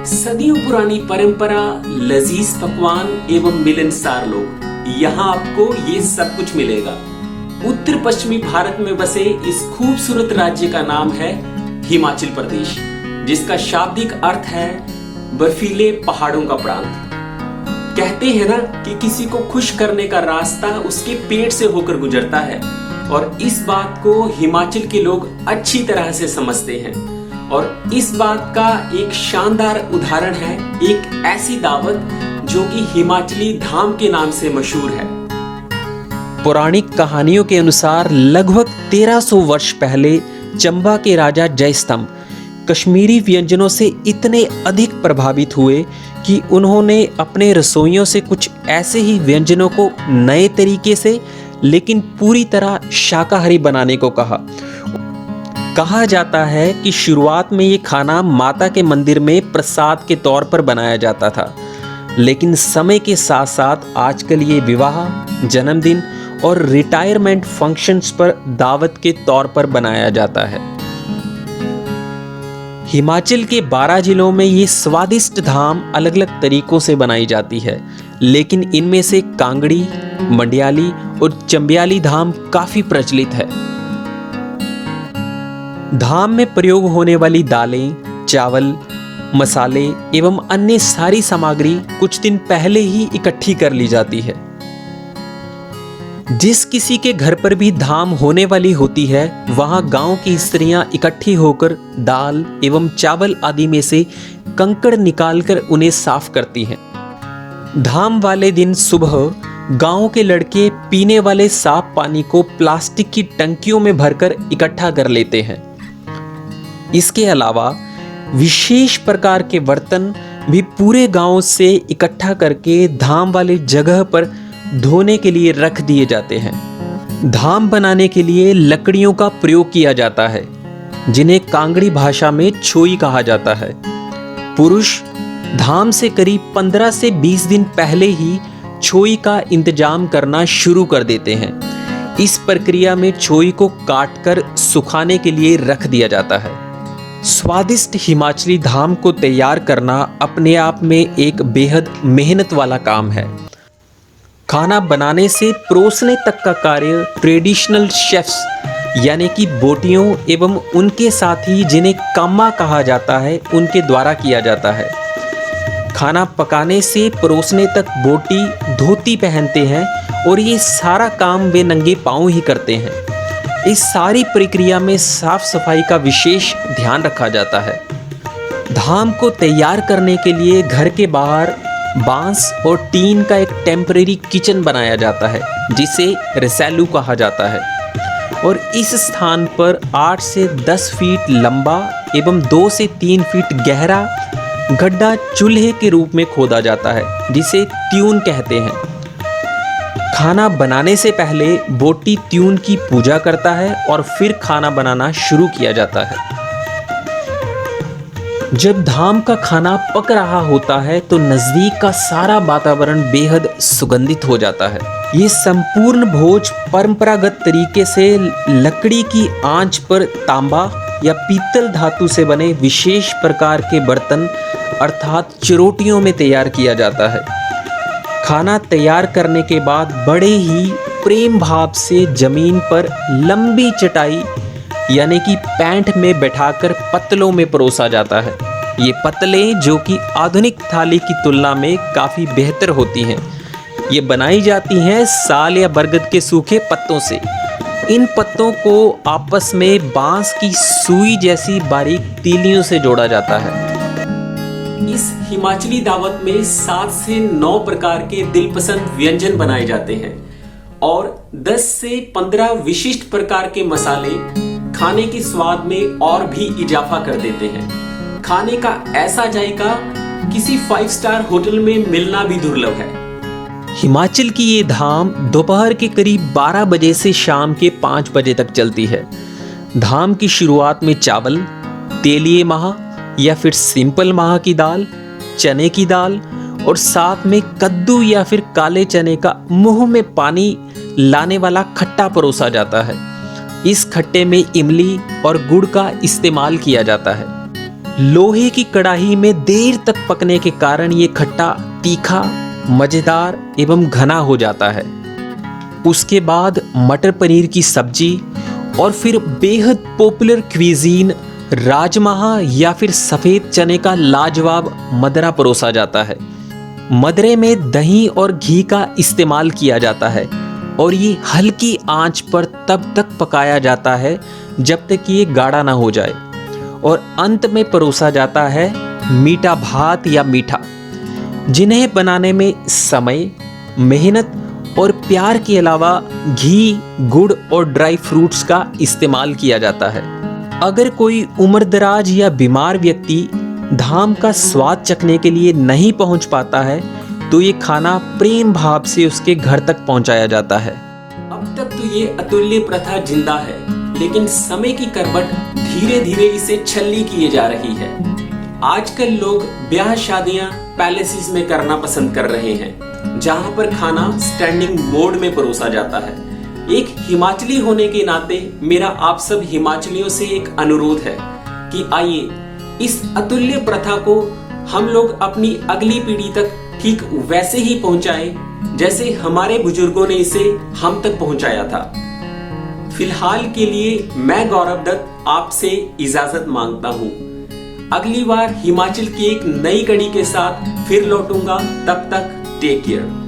सदियों पुरानी परंपरा, लजीज पकवान एवं मिलनसार लोग, यहाँ आपको ये सब कुछ मिलेगा। उत्तर पश्चिमी भारत में बसे इस खूबसूरत राज्य का नाम है हिमाचल प्रदेश, जिसका शाब्दिक अर्थ है बर्फीले पहाड़ों का प्रांत। कहते हैं ना कि किसी को खुश करने का रास्ता उसके पेट से होकर गुजरता है, और इस बात को हिमाचल के लोग अच्छी तरह से समझते हैं। और इस बात का एक शानदार उदाहरण है एक ऐसी दावत जो कि हिमाचली धाम के नाम से मशहूर है। पौराणिक कहानियों के अनुसार लगभग 1300 वर्ष पहले चंबा के राजा जयस्तंभ कश्मीरी व्यंजनों से इतने अधिक प्रभावित हुए कि उन्होंने अपने रसोइयों से कुछ ऐसे ही व्यंजनों को नए तरीके से लेकिन पूरी तरह शाकाहारी बनाने को कहा जाता है कि शुरुआत में ये खाना माता के मंदिर में प्रसाद के तौर पर बनाया जाता था, लेकिन समय के साथ साथ आजकल ये विवाह, जन्मदिन और रिटायरमेंट फंक्शंस पर दावत के तौर पर बनाया जाता है। हिमाचल के 12 जिलों में ये स्वादिष्ट धाम अलग अलग तरीकों से बनाई जाती है, लेकिन इनमें से कांगड़ी, मंडियाली और चंबियाली धाम काफी प्रचलित है। धाम में प्रयोग होने वाली दालें, चावल, मसाले एवं अन्य सारी सामग्री कुछ दिन पहले ही इकट्ठी कर ली जाती है। जिस किसी के घर पर भी धाम होने वाली होती है, वहां गांव की स्त्रियां इकट्ठी होकर दाल एवं चावल आदि में से कंकड़ निकालकर उन्हें साफ करती हैं। धाम वाले दिन सुबह गांव के लड़के पीने वाले साफ पानी को प्लास्टिक की टंकियों में भरकर इकट्ठा कर लेते हैं। इसके अलावा विशेष प्रकार के बर्तन भी पूरे गांव से इकट्ठा करके धाम वाले जगह पर धोने के लिए रख दिए जाते हैं। धाम बनाने के लिए लकड़ियों का प्रयोग किया जाता है, जिन्हें कांगड़ी भाषा में छोई कहा जाता है। पुरुष धाम से करीब 15 से 20 दिन पहले ही छोई का इंतजाम करना शुरू कर देते हैं। इस प्रक्रिया में छोई को काटकर सुखाने के लिए रख दिया जाता है। स्वादिष्ट हिमाचली धाम को तैयार करना अपने आप में एक बेहद मेहनत वाला काम है। खाना बनाने से परोसने तक का कार्य ट्रेडिशनल शेफ्स यानी कि बोटियों एवं उनके साथी, जिन्हें कामा कहा जाता है, उनके द्वारा किया जाता है। खाना पकाने से परोसने तक बोटी धोती पहनते हैं और ये सारा काम वे नंगे पांव ही करते हैं। इस सारी प्रक्रिया में साफ सफाई का विशेष ध्यान रखा जाता है। धाम को तैयार करने के लिए घर के बाहर बांस और टीन का एक टेम्परेरी किचन बनाया जाता है, जिसे रेसैलू कहा जाता है, और इस स्थान पर 8 से 10 फीट लंबा एवं 2 से 3 फीट गहरा गड्ढा चूल्हे के रूप में खोदा जाता है, जिसे त्यून कहते हैं। खाना बनाने से पहले बोटी त्यून की पूजा करता है और फिर खाना बनाना शुरू किया जाता है। जब धाम का खाना पक रहा होता है तो नजदीक का सारा वातावरण बेहद सुगंधित हो जाता है। ये संपूर्ण भोज परंपरागत तरीके से लकड़ी की आंच पर तांबा या पीतल धातु से बने विशेष प्रकार के बर्तन अर्थात चिरोटियों में तैयार किया जाता है। खाना तैयार करने के बाद बड़े ही प्रेम भाव से जमीन पर लंबी चटाई यानी कि पैंट में बैठाकर पतलों में परोसा जाता है। ये पतले जो कि आधुनिक थाली की तुलना में काफ़ी बेहतर होती हैं। ये बनाई जाती हैं साल या बरगद के सूखे पत्तों से। इन पत्तों को आपस में बांस की सुई जैसी बारीक तीलियों से जोड़ा जाता है। इस हिमाचली दावत में 7 से 9 प्रकार के दिलपसंद व्यंजन बनाए जाते हैं और 10 से 15 विशिष्ट प्रकार के मसाले खाने के स्वाद में और भी इजाफा कर देते हैं। खाने का ऐसा जायका किसी 5 स्टार होटल में मिलना भी दुर्लभ है। हिमाचल की ये धाम दोपहर के करीब 12 बजे से शाम के 5 बजे तक चलती है। धाम की शुरुआत में चावल, तेलिए माह या फिर सिंपल माह की दाल, चने की दाल और साथ में कद्दू या फिर काले चने का मुंह में पानी लाने वाला खट्टा परोसा जाता है। इस खट्टे में इमली और गुड़ का इस्तेमाल किया जाता है। लोहे की कढ़ाई में देर तक पकने के कारण ये खट्टा तीखा, मजेदार एवं घना हो जाता है। उसके बाद मटर पनीर की सब्जी और फिर बेहद पॉपुलर क्विजीन राजमा या फिर सफ़ेद चने का लाजवाब मदरा परोसा जाता है। मदरे में दही और घी का इस्तेमाल किया जाता है और ये हल्की आंच पर तब तक पकाया जाता है जब तक ये गाढ़ा ना हो जाए और अंत में परोसा जाता है मीठा भात या मीठा, जिन्हें बनाने में समय, मेहनत और प्यार के अलावा घी, गुड़ और ड्राई फ्रूट्स का इस्तेमाल किया जाता है। अगर कोई उम्रदराज या बीमार व्यक्ति धाम का स्वाद चखने के लिए नहीं पहुंच पाता है तो ये खाना प्रेम भाव से उसके घर तक पहुंचाया जाता है। अब तक तो ये अतुल्य प्रथा जिंदा है, लेकिन समय की करवट धीरे धीरे इसे छलनी किए जा रही है। आजकल लोग ब्याह शादियां पैलेसेस में करना पसंद कर रहे हैं, जहां पर खाना स्टैंडिंग मोड में परोसा जाता है। एक हिमाचली होने के नाते मेरा आप सब हिमाचलियों से एक अनुरोध है कि आइए इस अतुल्य प्रथा को हम लोग अपनी अगली पीढ़ी तक ठीक वैसे ही पहुंचाएं जैसे हमारे बुजुर्गों ने इसे हम तक पहुंचाया था। फिलहाल के लिए मैं गौरव दत्त आपसे इजाजत मांगता हूं। अगली बार हिमाचल की एक नई कड़ी के साथ फिर लौटूंगा। तब तक टेक केयर।